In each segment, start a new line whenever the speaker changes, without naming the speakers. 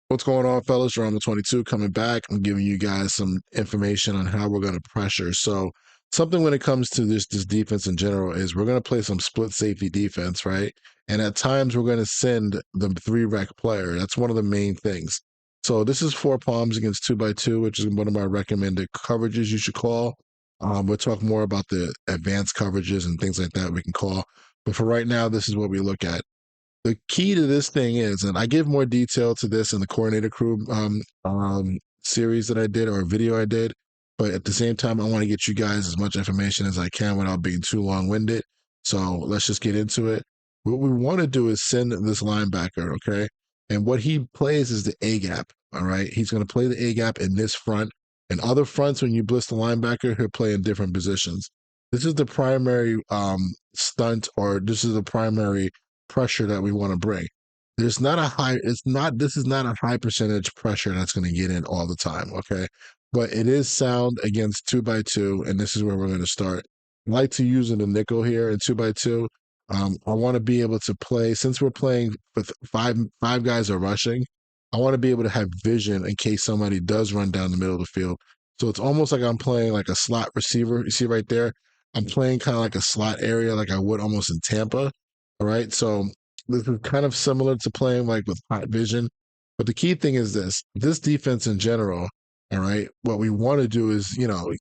What's going on, fellas? Drama 22 coming back. I'm giving you guys some information on how we're going to pressure. So, something when it comes to this defense in general is we're going to play some split safety defense, right? And at times we're going to send the three rec player. That's one of the main things. So this is four palms against 2x2, which is one of my recommended coverages you should call. We'll talk more about the advanced coverages and things like that we can call. But for right now, this is what we look at. The key to this thing is, and I give more detail to this in the coordinator crew series that I did or video I did, but at the same time, I want to get you guys as much information as I can without being too long-winded. So let's just get into it. What we want to do is send this linebacker, okay? And what he plays is the A gap, all right? He's going to play the A gap in this front. And other fronts, when you blitz the linebacker, he'll play in different positions. This is the primary stunt, or this is the primary pressure that we want to bring. There's not a high, it's not, this is not a high percentage pressure that's going to get in all the time, okay? But it is sound against 2x2, and this is where we're going to start. I like to use in a nickel here in 2x2. I want to be able to play, since we're playing with five guys are rushing, I want to be able to have vision in case somebody does run down the middle of the field. So it's almost like I'm playing like a slot receiver. You see right there? I'm playing kind of like a slot area like I would almost in Tampa. All right. So this is kind of similar to playing like with hot vision. But the key thing is this defense in general, all right, what we want to do is,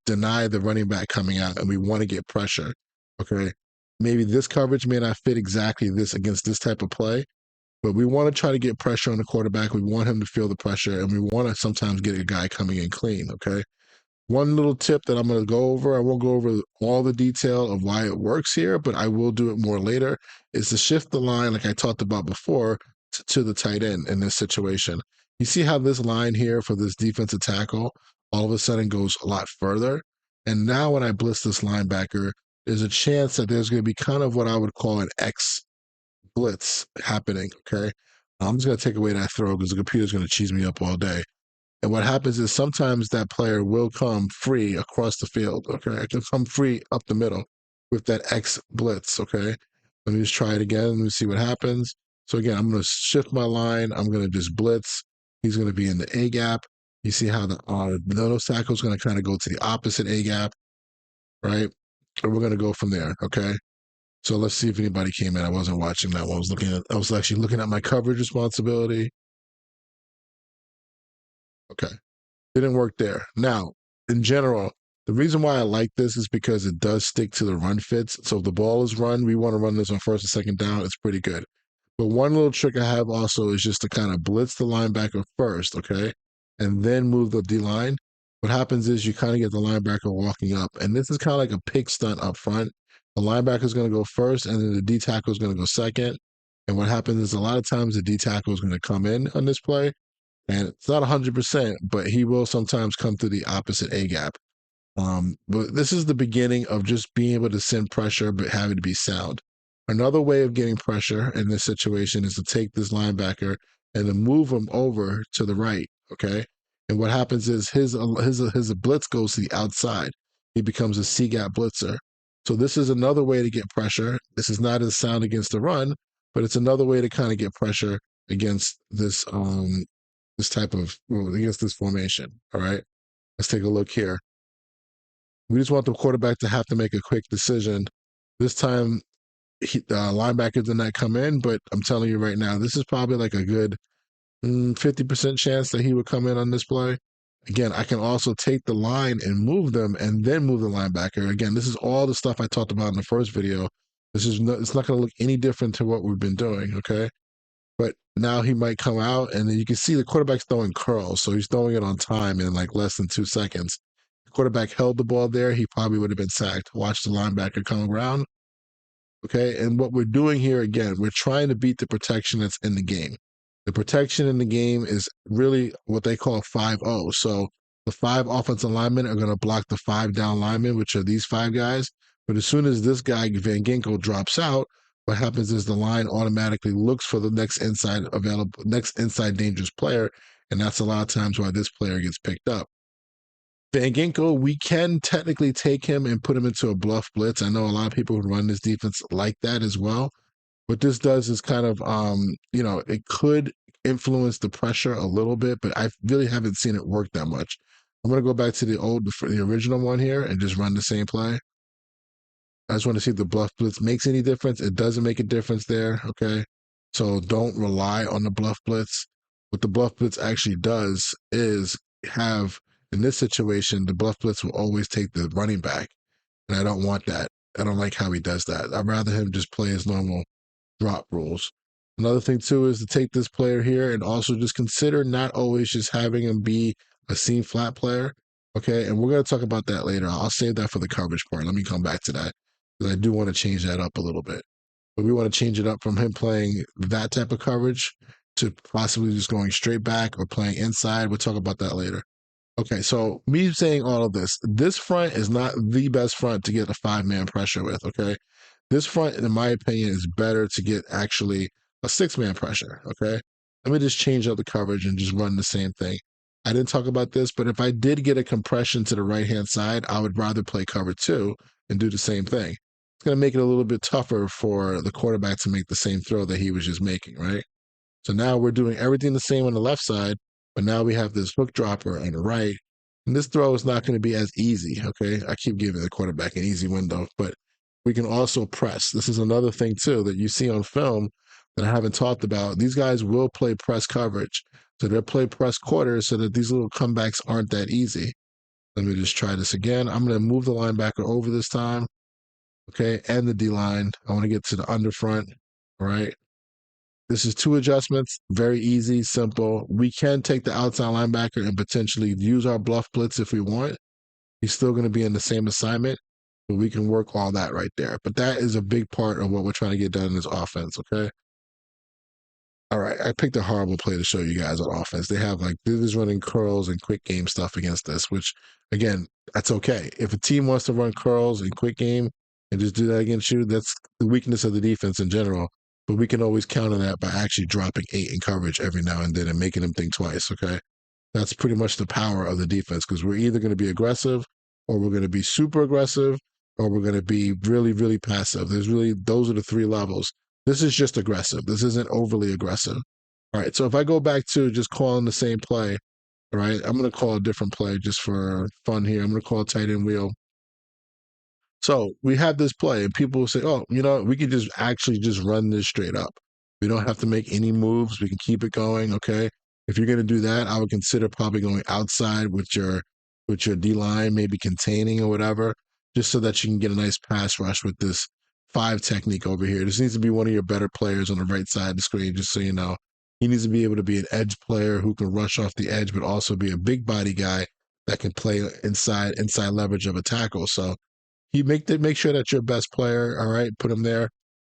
deny the running back coming out and we want to get pressure. Okay. Maybe this coverage may not fit exactly this against this type of play, but we want to try to get pressure on the quarterback. We want him to feel the pressure and we want to sometimes get a guy coming in clean. Okay. One little tip that I'm going to go over, I won't go over all the detail of why it works here, but I will do it more later, is to shift the line, like I talked about before, to the tight end in this situation. You see how this line here for this defensive tackle all of a sudden goes a lot further? And now when I blitz this linebacker, there's a chance that there's going to be kind of what I would call an X blitz happening, okay? I'm just going to take away that throw because the computer's going to cheese me up all day. And what happens is sometimes that player will come free across the field. Okay. It can come free up the middle with that X blitz. Okay. Let me just try it again. Let me see what happens. So again, I'm going to shift my line. I'm going to just blitz. He's going to be in the A gap. You see how the nose tackle is going to kind of go to the opposite A gap, right? And we're going to go from there. Okay. So let's see if anybody came in. I wasn't watching that one. I was actually looking at my coverage responsibility. Okay. Didn't work there. Now, in general, the reason why I like this is because it does stick to the run fits. So if the ball is run, we want to run this on first and second down. It's pretty good. But one little trick I have also is just to kind of blitz the linebacker first, okay? And then move the D line. What happens is you kind of get the linebacker walking up. And this is kind of like a pig stunt up front. The linebacker is going to go first, and then the D tackle is going to go second. And what happens is a lot of times the D tackle is going to come in on this play and it's not 100%, but he will sometimes come through the opposite A gap. But this is the beginning of just being able to send pressure, but having to be sound. Another way of getting pressure in this situation is to take this linebacker and to move him over to the right. Okay, and what happens is his blitz goes to the outside. He becomes a C gap blitzer. So this is another way to get pressure. This is not as sound against the run, but it's another way to kind of get pressure against this type of, well, against this formation. All right. Let's take a look here. We just want the quarterback to have to make a quick decision. This time, the linebacker did not come in, but I'm telling you right now, this is probably like a good 50% chance that he would come in on this play. Again, I can also take the line and move them and then move the linebacker. Again, this is all the stuff I talked about in the first video. It's not going to look any different to what we've been doing. Okay. But now he might come out, and then you can see the quarterback's throwing curls, so he's throwing it on time in like less than 2 seconds. The quarterback held the ball there, he probably would have been sacked. Watch the linebacker come around. Okay, and what we're doing here again, we're trying to beat the protection that's in the game. The protection in the game is really what they call 5-0. So the 5 offensive linemen are going to block the 5 down linemen, which are these 5 guys. But as soon as this guy, Van Ginkel, drops out, what happens is the line automatically looks for the next inside dangerous player, and that's a lot of times why this player gets picked up. Van Ginkel, we can technically take him and put him into a bluff blitz. I know a lot of people who run this defense like that as well. What this does is kind of, it could influence the pressure a little bit, but I really haven't seen it work that much. I'm going to go back to the original one here and just run the same play. I just want to see if the bluff blitz makes any difference. It doesn't make a difference there. Okay. So don't rely on the bluff blitz. What the bluff blitz actually does is have, in this situation, the bluff blitz will always take the running back. And I don't want that. I don't like how he does that. I'd rather him just play his normal drop rules. Another thing too is to take this player here and also just consider not always just having him be a seam flat player. Okay, and we're going to talk about that later. I'll save that for the coverage part. Let me come back to that because I do want to change that up a little bit. But we want to change it up from him playing that type of coverage to possibly just going straight back or playing inside. We'll talk about that later. Okay, so me saying all of this front is not the best front to get a 5-man pressure with. Okay, this front, in my opinion, is better to get actually a 6-man pressure. Okay, let me just change up the coverage and just run the same thing. I didn't talk about this, but if I did get a compression to the right hand side, I would rather play cover 2 and do the same thing. It's going to make it a little bit tougher for the quarterback to make the same throw that he was just making, right? So now we're doing everything the same on the left side, but now we have this hook dropper on the right. And this throw is not going to be as easy. Okay. I keep giving the quarterback an easy window, but we can also press. This is another thing, too, that you see on film that I haven't talked about. These guys will play press coverage. So they'll play press quarters so that these little comebacks aren't that easy. Let me just try this again. I'm going to move the linebacker over this time. Okay. And the D line. I want to get to the under front. All right. This is 2 adjustments, very easy, simple. We can take the outside linebacker and potentially use our bluff blitz if we want. He's still going to be in the same assignment, but we can work all that right there. But that is a big part of what we're trying to get done in this offense, okay? All right, I picked a horrible play to show you guys on offense. They have they're just running curls and quick game stuff against this, which again, that's okay. If a team wants to run curls and quick game and just do that against you, that's the weakness of the defense in general. But we can always counter that by actually dropping 8 in coverage every now and then and making them think twice, okay? That's pretty much the power of the defense because we're either going to be aggressive or we're going to be super aggressive or we're going to be really, really passive. Those are the 3 levels. This is just aggressive. This isn't overly aggressive. All right. So if I go back to just calling the same play, all right, I'm going to call a different play just for fun here. I'm going to call a tight end wheel. So we have this play, and people will say, "Oh, we can just actually just run this straight up. We don't have to make any moves. We can keep it going." Okay. If you're going to do that, I would consider probably going outside with your D line, maybe containing or whatever, just so that you can get a nice pass rush with this 5 technique over here. This needs to be one of your better players on the right side of the screen, just so you know. He needs to be able to be an edge player who can rush off the edge, but also be a big body guy that can play inside leverage of a tackle. So make sure that's your best player. All right, put him there.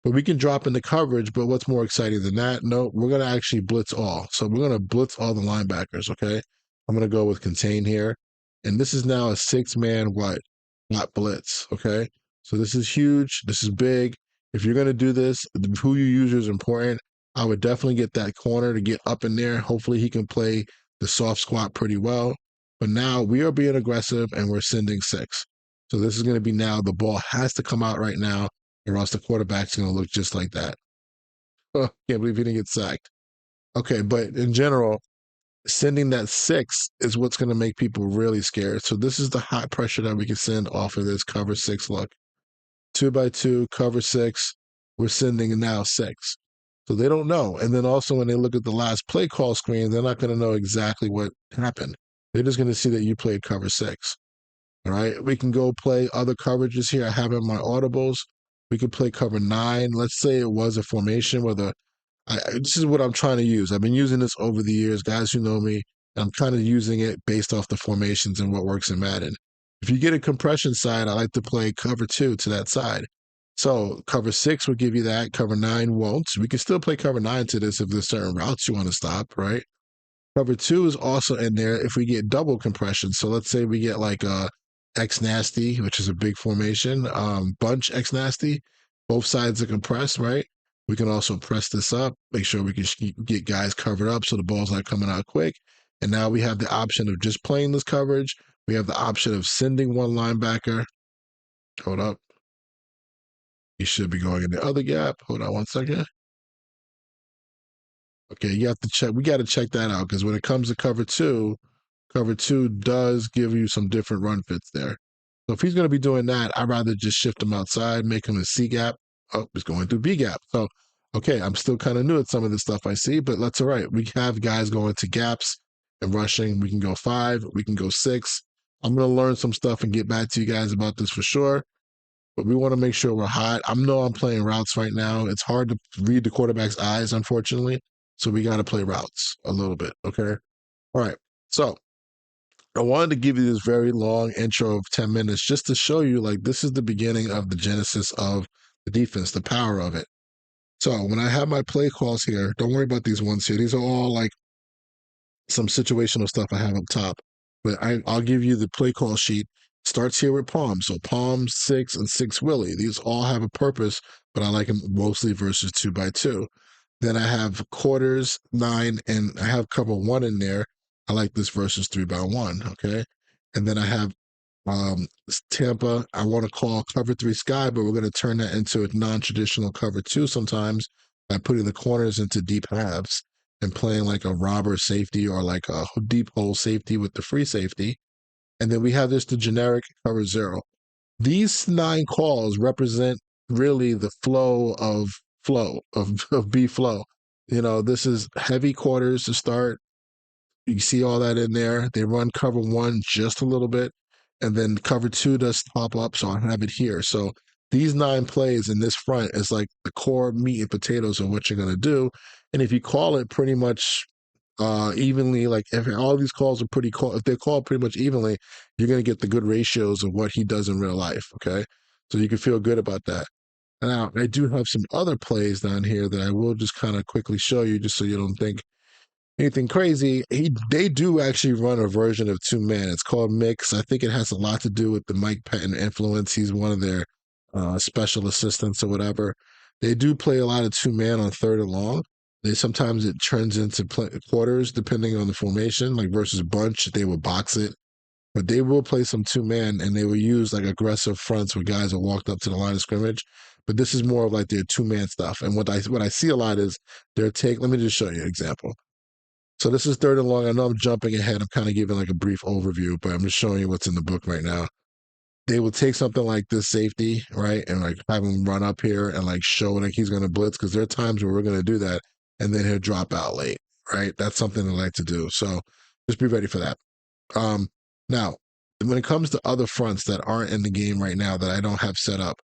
But we can drop into coverage. But what's more exciting than that? No, we're going to actually blitz all. So we're going to blitz all the linebackers. Okay, I'm going to go with contain here, and this is now a 6-man what? Not blitz. Okay, so this is huge. This is big. If you're going to do this, who you use is important. I would definitely get that corner to get up in there. Hopefully, he can play the soft squat pretty well. But now we are being aggressive and we're sending 6. So this is going to be now the ball has to come out right now, or else the quarterback's going to look just like that. Oh, can't believe he didn't get sacked. Okay, but in general, sending that 6 is what's going to make people really scared. So this is the hot pressure that we can send off of this cover 6 look. 2x2, cover 6. We're sending now 6. So they don't know. And then also when they look at the last play call screen, they're not going to know exactly what happened. They're just going to see that you played cover 6. All right, we can go play other coverages here. I have in my audibles. We could play cover 9. Let's say it was a formation where this is what I'm trying to use. I've been using this over the years, guys who know me. I'm kind of using it based off the formations and what works in Madden. If you get a compression side, I like to play cover 2 to that side. So cover 6 will give you that. Cover 9 won't. We can still play cover 9 to this if there's certain routes you want to stop, right? Cover 2 is also in there if we get double compression. So let's say we get like a X nasty, which is a big formation, bunch X nasty, both sides are compressed, right? We can also press this up, make sure we can get guys covered up so the ball's not coming out quick. And now we have the option of just playing this coverage. We have the option of sending one linebacker. Hold up. He should be going in the other gap. Hold on one second. Okay, you have to check. We got to check that out because when it comes to cover two does give you some different run fits there. So if he's going to be doing that, I'd rather just shift him outside, make him a C gap. Oh, he's going through B gap. So, okay, I'm still kind of new at some of the stuff I see, but that's all right. We have guys going to gaps and rushing. We can go 5, we can go 6. I'm going to learn some stuff and get back to you guys about this for sure. But we want to make sure we're hot. I know I'm playing routes right now. It's hard to read the quarterback's eyes, unfortunately. So we got to play routes a little bit. Okay. All right. So I wanted to give you this very long intro of 10 minutes just to show you like this is the beginning of the genesis of the defense, the power of it. So when I have my play calls here, don't worry about these ones here. These are all like some situational stuff I have up top. But I'll give you the play call sheet. Starts here with Palm. So Palm, 6, and 6 Willie. These all have a purpose, but I like them mostly versus 2x2. Then I have quarters, 9, and I have cover 1 in there. I like this versus 3x1. Okay. And then I have Tampa. I want to call cover 3 sky, but we're going to turn that into a non-traditional cover 2 sometimes by putting the corners into deep halves and playing like a robber safety or like a deep hole safety with the free safety. And then we have the generic cover 0. These 9 calls represent really the of B flow. You know, this is heavy quarters to start. You see all that in there. They run cover 1 just a little bit, and then cover 2 does pop up, so I have it here. So these 9 plays in this front is like the core meat and potatoes of what you're going to do. And if you call it pretty much evenly, like if all these calls are if they're called pretty much evenly, you're going to get the good ratios of what he does in real life. Okay. So you can feel good about that. Now, I do have some other plays down here that I will just kind of quickly show you just so you don't think anything crazy. They do actually run a version of 2 man. It's called Mix. I think it has a lot to do with the Mike Patton influence. He's one of their special assistants or whatever. They do play a lot of 2 man on 3rd and long. They sometimes it turns into quarters depending on the formation, like versus bunch. They will box it, but they will play some 2 man and they will use like aggressive fronts where guys are walked up to the line of scrimmage. But this is more of like their 2 man stuff. And what I see a lot is their take. Let me just show you an example. So this is 3rd and long. I know I'm jumping ahead. I'm kind of giving like a brief overview, but I'm just showing you what's in the book right now. They will take something like this safety, right, and like have him run up here and like show like he's going to blitz because there are times where we're going to do that, and then he'll drop out late, right? That's something I like to do. So just be ready for that. Now, when it comes to other fronts that aren't in the game right now that I don't have set up,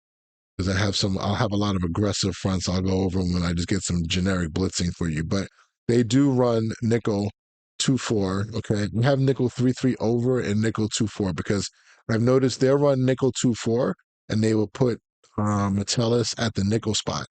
because I'll have a lot of aggressive fronts. I'll go over them when I just get some generic blitzing for you. But they do run nickel 2-4. Okay. We have nickel 3-3 over and nickel 2-4 because I've noticed they'll run nickel 2-4 and they will put Metellus at the nickel spot.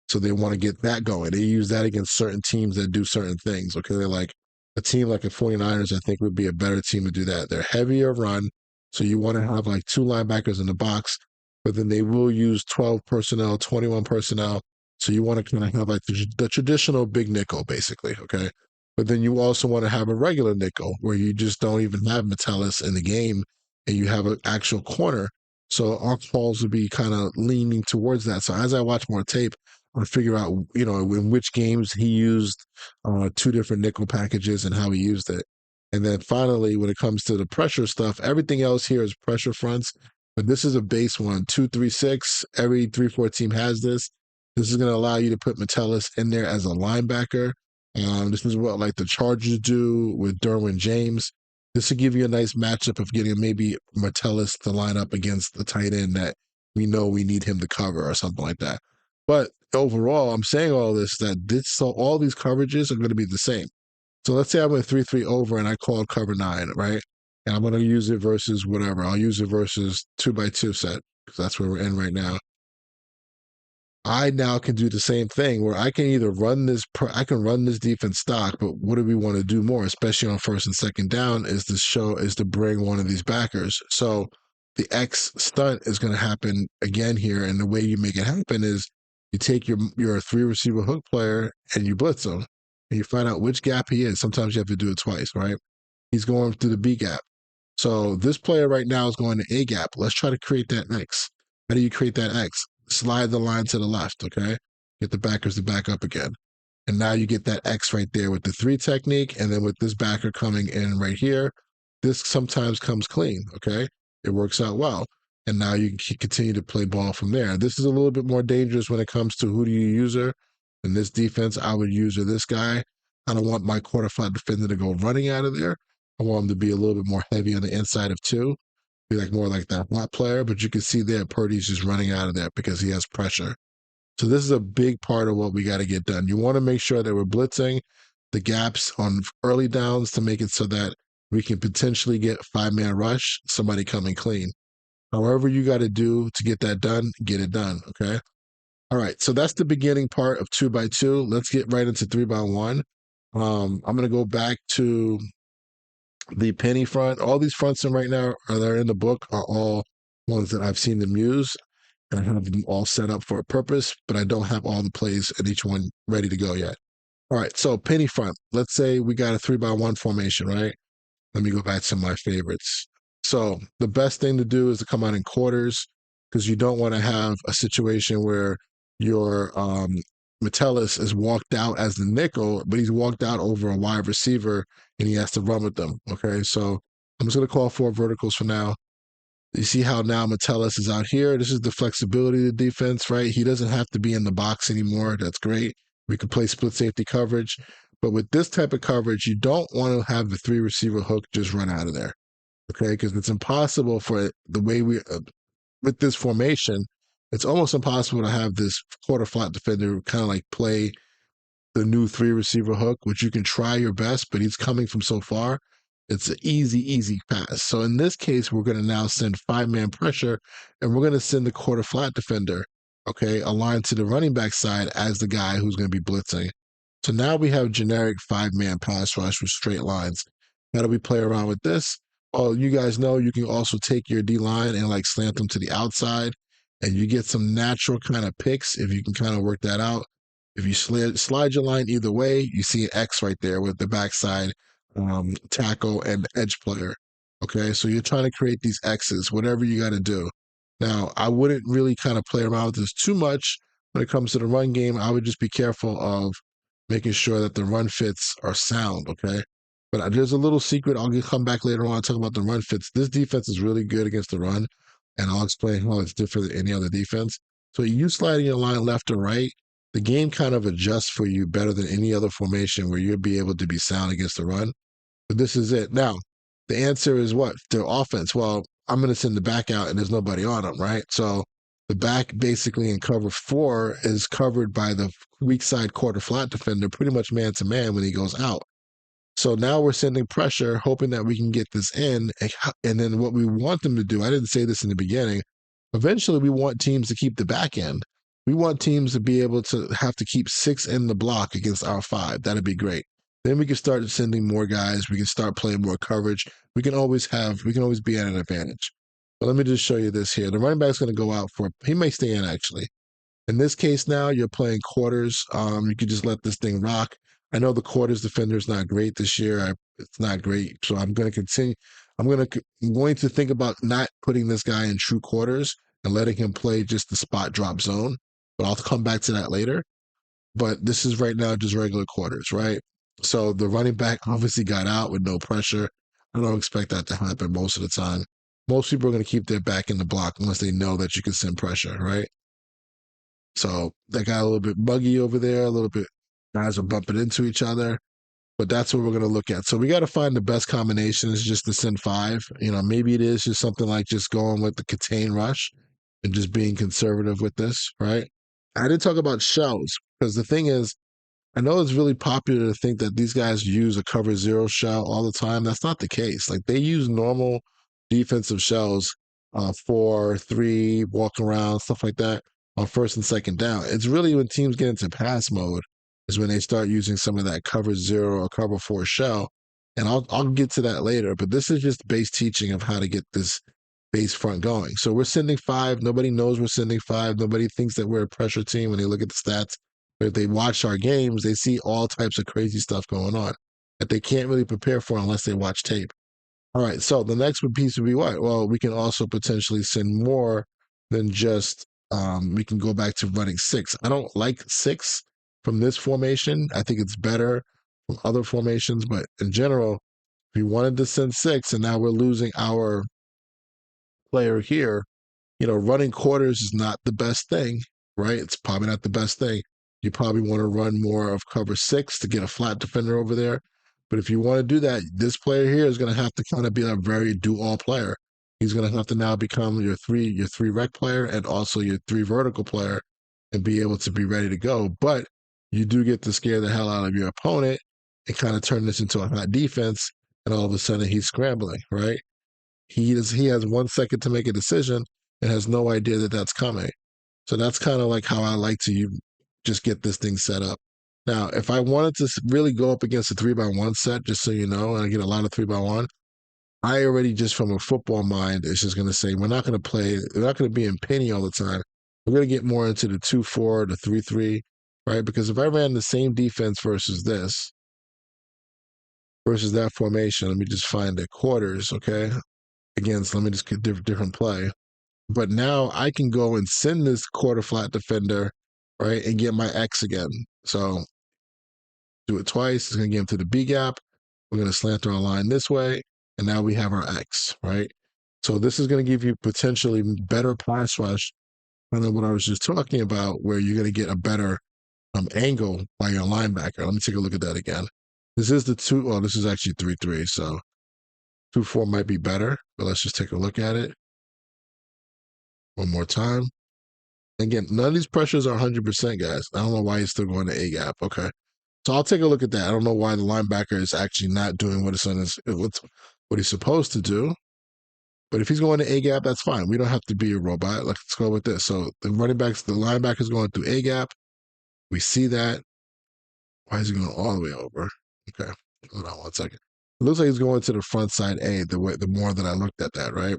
So they want to get that going. They use that against certain teams that do certain things. Okay. They're like a team like the 49ers, I think would be a better team to do that. They're heavier run. So you want to have like 2 linebackers in the box, but then they will use 12 personnel, 21 personnel. So you want to kind of have like the traditional big nickel, basically. Okay. But then you also want to have a regular nickel where you just don't even have Metellus in the game and you have an actual corner. So our calls would be kind of leaning towards that. So as I watch more tape, I'll figure out, you know, in which games he used 2 different nickel packages and how he used it. And then finally, when it comes to the pressure stuff, everything else here is pressure fronts. But this is a base one, 2-3-6. Every 3-4 team has this. This is going to allow you to put Metellus in there as a linebacker. This is what like the Chargers do with Derwin James. This will give you a nice matchup of getting maybe Metellus to line up against the tight end that we know we need him to cover or something like that. But overall, I'm saying all this so all these coverages are going to be the same. So let's say I went 3-3 over and I called cover 9, right? And I'm going to use it versus whatever. I'll use it versus 2x2 set because that's where we're in right now. I now can do the same thing where I can either I can run this defense stock, but what do we want to do more, especially on 1st and 2nd down, is to bring one of these backers. So the X stunt is going to happen again here. And the way you make it happen is you take your 3 receiver hook player and you blitz him and you find out which gap he is. Sometimes you have to do it twice, right? He's going through the B gap. So this player right now is going to A gap. Let's try to create that X. How do you create that X? Slide the line to the left, okay? Get the backers to back up again. And now you get that X right there with the 3 technique. And then with this backer coming in right here, this sometimes comes clean. Okay. It works out well. And now you can continue to play ball from there. This is a little bit more dangerous when it comes to who do you user. In this defense, I would user this guy. I don't want my quarter flat defender to go running out of there. I want him to be a little bit more heavy on the inside of 2, be like more like that flat player. But you can see there, Purdy's just running out of there because he has pressure. So this is a big part of what we got to get done. You want to make sure that we're blitzing the gaps on early downs to make it so that we can potentially get 5-man rush, somebody coming clean. However you got to do to get that done, get it done, okay? All right, so that's the beginning part of 2x2. Let's get right into 3x1. I'm going to go back to the penny front. All these fronts in right now that are in the book are all ones that I've seen them use, and I have them all set up for a purpose, but I don't have all the plays in each one ready to go yet. All right, so penny front. Let's say we got a 3x1 formation, right? Let me go back to my favorites. So the best thing to do is to come out in quarters because you don't want to have a situation where your Metellus is walked out as the nickel, but he's walked out over a wide receiver and he has to run with them. Okay, so I'm just going to call 4 verticals for now. You see how now Metellus is out here. This is the flexibility of the defense, right? He doesn't have to be in the box anymore. That's great. We can play split safety coverage. But with this type of coverage, you don't want to have the 3 receiver hook just run out of there. Okay, because it's impossible for the way we, with this formation, it's almost impossible to have this quarter flat defender kind of like play the new 3 receiver hook, which you can try your best, but he's coming from so far. It's an easy pass. So in this case, we're going to now send 5-man pressure, and we're going to send the quarter flat defender, okay, aligned to the running back side as the guy who's going to be blitzing. So now we have generic 5-man pass rush with straight lines. How do we play around with this? Oh, you guys know you can also take your D line and like slant them to the outside, and you get some natural kind of picks if you can kind of work that out. If you slide your line either way, you see an X right there with the backside tackle and edge player. Okay, so you're trying to create these X's, whatever you got to do. Now, I wouldn't really kind of play around with this too much when it comes to the run game. I would just be careful of making sure that the run fits are sound. Okay, but there's a little secret. I'll come back later on and talk about the run fits. This defense is really good against the run, and I'll explain how it's different than any other defense. So you sliding your line left or right, the game kind of adjusts for you better than any other formation where you'll be able to be sound against the run. But this is it. Now, the answer is what? The offense. Well, I'm going to send the back out and there's nobody on them, right? So the back basically in cover 4 is covered by the weak side quarter flat defender, pretty much man to man when he goes out. So now we're sending pressure, hoping that we can get this in. And then what we want them to do, I didn't say this in the beginning, eventually we want teams to keep the back end. We want teams to be able to have to keep 6 in the block against our 5. That'd be great. Then we can start sending more guys. We can start playing more coverage. We can always be at an advantage. But let me just show you this here. The running back's going to go out he may stay in actually. In this case now, you're playing quarters. You could just let this thing rock. I know the quarters defender is not great this year. It's not great. So I'm going to continue. I'm going to think about not putting this guy in true quarters and letting him play just the spot drop zone. But I'll come back to that later. But this is right now just regular quarters, right? So the running back obviously got out with no pressure. I don't expect that to happen most of the time. Most people are going to keep their back in the block unless they know that you can send pressure, right? So that got a little bit buggy over there, a little bit, guys are bumping into each other, but that's what we're going to look at. So we got to find the best combinations just to send 5. Maybe it is just something like just going with the contain rush and just being conservative with this, right? I didn't talk about shells because the thing is, I know it's really popular to think that these guys use a cover 0 shell all the time. That's not the case. Like they use normal defensive shells, 4, 3, walk around, stuff like that on first and second down. It's really when teams get into pass mode is when they start using some of that cover 0 or cover 4 shell. And I'll get to that later, but this is just base teaching of how to get this base front going. So we're sending 5. Nobody knows we're sending 5. Nobody thinks that we're a pressure team when they look at the stats. But if they watch our games, they see all types of crazy stuff going on that they can't really prepare for unless they watch tape. All right, so the next piece would be what? Well, we can also potentially send more than just we can go back to running 6. I don't like 6 from this formation. I think it's better from other formations, but in general, if we wanted to send six and now we're losing our player here, running quarters is not the best thing, right? It's probably not the best thing. You probably want to run more of cover six to get a flat defender over there. But if you want to do that, this player here is going to have to kind of be a very do-all player. He's going to have to now become your three rec player and also your three vertical player and be able to be ready to go. But you do get to scare the hell out of your opponent and kind of turn this into a hot defense, and all of a sudden he's scrambling, right? He has 1 second to make a decision and has no idea that that's coming. So that's kind of like how I like to just get this thing set up. Now, if I wanted to really go up against a 3x1 set, just so you know, and I get a lot of 3x1, I already just from a football mind, it's just going to say we're not going to play, we're not going to be in penny all the time. We're going to get more into the 2-4, the 3-3, right? Because if I ran the same defense versus that formation, let me just find the quarters, okay? Again, so let me just get different play. But now I can go and send this quarter flat defender, right, and get my X again. So do it twice. It's going to get him to the B gap. We're going to slant our line this way, and now we have our X, right? So this is going to give you potentially better pass rush, kind of what I was just talking about, where you're going to get a better angle by your linebacker. Let me take a look at that again. This is the two. Well, this is actually 3-3, so 2-4 might be better, but let's just take a look at it one more time. Again, none of these pressures are 100%, guys. I don't know why he's still going to A gap. Okay. So I'll take a look at that. I don't know why the linebacker is actually not doing what what he's supposed to do. But if he's going to A gap, that's fine. We don't have to be a robot. Let's go with this. So the linebacker is going through A gap. We see that. Why is he going all the way over? Okay. Hold on 1 second. It looks like he's going to the front side A the more that I looked at that, right?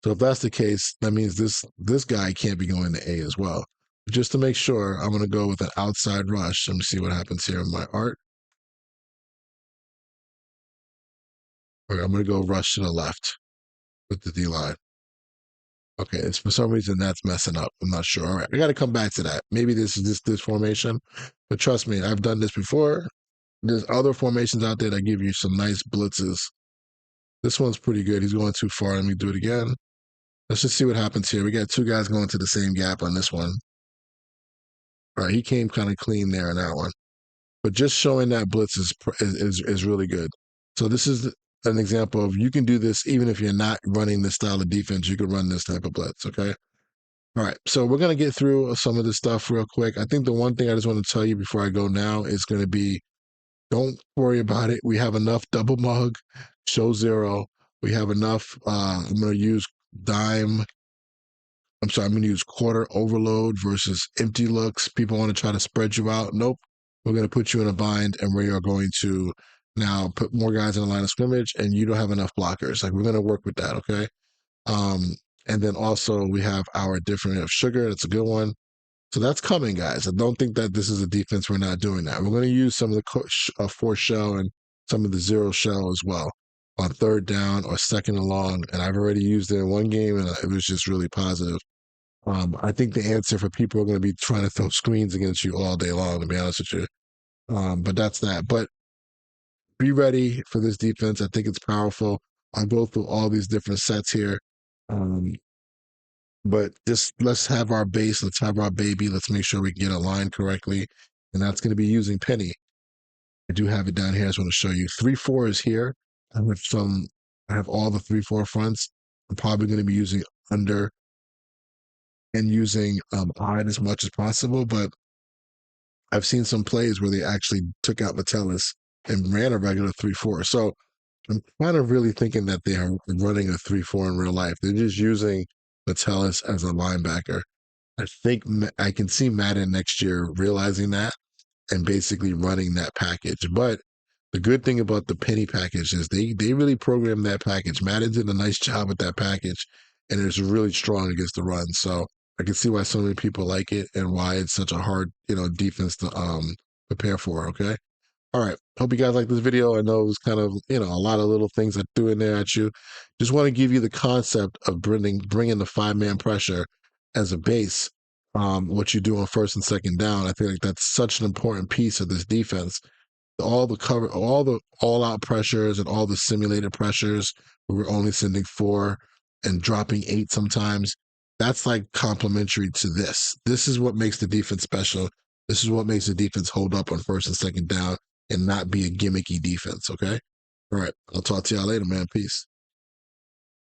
So if that's the case, that means this guy can't be going to A as well. But just to make sure, I'm going to go with an outside rush. Let me see what happens here in my art. Okay, I'm going to go rush to the left with the D line. Okay, it's for some reason that's messing up. I'm not sure. All right, I got to come back to that. Maybe this is this formation, but trust me, I've done this before. There's other formations out there that give you some nice blitzes. This one's pretty good. He's going too far. Let me do it again. Let's just see what happens here. We got two guys going to the same gap on this one. All right, he came kind of clean there in that one. But just showing that blitz is really good. So this is an example of you can do this even if you're not running this style of defense. You can run this type of blitz. Okay. All right. So we're gonna get through some of this stuff real quick. I think the one thing I just want to tell you before I go now is going to be don't worry about it. We have enough double mug, show zero. We have enough. I'm going to use dime. I'm going to use quarter overload versus empty looks. People want to try to spread you out. Nope. We're going to put you in a bind and we are going to now put more guys in the line of scrimmage and you don't have enough blockers. Like we're going to work with that. Okay. Um, and then also we have our different of sugar. That's a good one. So that's coming, guys. I don't think that this is a defense we're not doing that. We're going to use some of the four shell and some of the zero shell as well on third down or second and long. And I've already used it in one game and it was just really positive. I think the answer for people are going to be trying to throw screens against you all day long, to be honest with you. But that's that. But be ready for this defense. I think it's powerful. I'll go through all these different sets here. Um, but just let's have our base. Let's have our baby. Let's make sure we get aligned correctly. And that's going to be using penny. I do have it down here. I just want to show you. 3-4 is here. I have all the 3-4 fronts. I'm probably going to be using under and using odd as much as possible. But I've seen some plays where they actually took out Metellus and ran a regular 3-4. So I'm kind of really thinking that they are running a 3-4 in real life. They're just using Metellus as a linebacker. I think I can see Madden next year realizing that and basically running that package. But the good thing about the penny package is they really programmed that package. Madden did a nice job with that package, and it's really strong against the run. So I can see why so many people like it and why it's such a hard, defense to prepare for. Okay. All right. Hope you guys like this video. I know it was kind of, a lot of little things I threw in there at you. Just want to give you the concept of bringing the 5-man pressure as a base what you do on first and second down. I feel like that's such an important piece of this defense. All the cover, all the all out pressures and all the simulated pressures, we're only sending 4 and dropping 8 sometimes. That's like complementary to this. This is what makes the defense special. This is what makes the defense hold up on first and second down and not be a gimmicky defense. Okay. All right. I'll talk to y'all later, man. Peace.